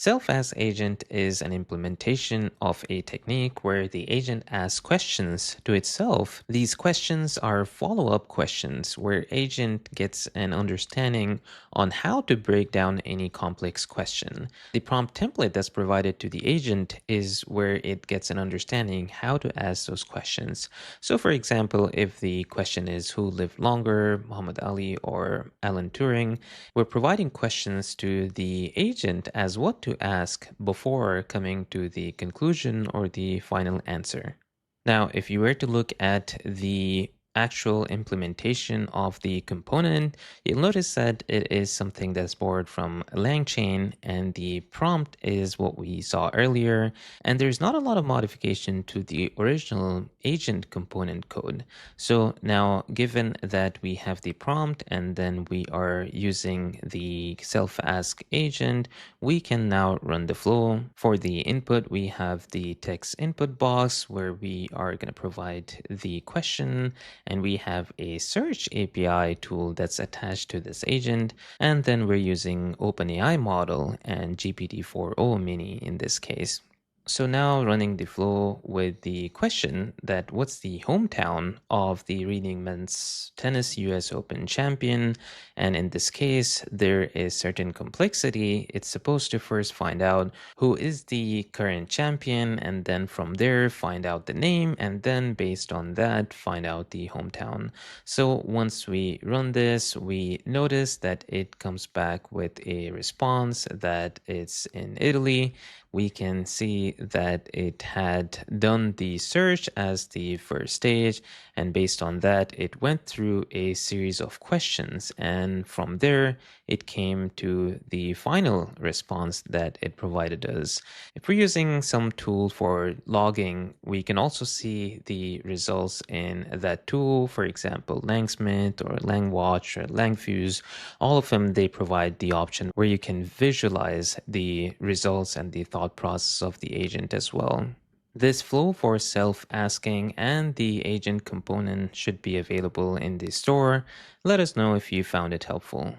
Self-ask agent is an implementation of a technique where the agent asks questions to itself. These questions are follow-up questions where agent gets an understanding on how to break down any complex question. The prompt template that's provided to the agent is where it gets an understanding how to ask those questions. So for example, if the question is who lived longer, Muhammad Ali or Alan Turing, we're providing questions to the agent as what to ask before coming to the conclusion or the final answer. Now, if you were to look at the actual implementation of the component, you'll notice that it is something that's borrowed from LangChain, and the prompt is what we saw earlier. And there's not a lot of modification to the original agent component code. So now, given that we have the prompt and then we are using the self-ask agent, we can now run the flow. For the input, we have the text input box where we are going to provide the question, and we have a search API tool that's attached to this agent. And then we're using OpenAI model and GPT-4o mini in this case. So now running the flow with the question that what's the hometown of the reigning men's tennis US Open champion? And in this case, there is certain complexity. It's supposed to first find out who is the current champion, and then from there find out the name, and then based on that find out the hometown. So once we run this, we notice that it comes back with a response that it's in Italy. We can see that it had done the search as the first stage, and based on that, it went through a series of questions, and from there, it came to the final response that it provided us. If we're using some tool for logging, we can also see the results in that tool. For example, Langsmith or Langwatch or Langfuse, all of them, they provide the option where you can visualize the results and the thought process of the agent as well. This flow for self-asking and the agent component should be available in the store. Let us know if you found it helpful.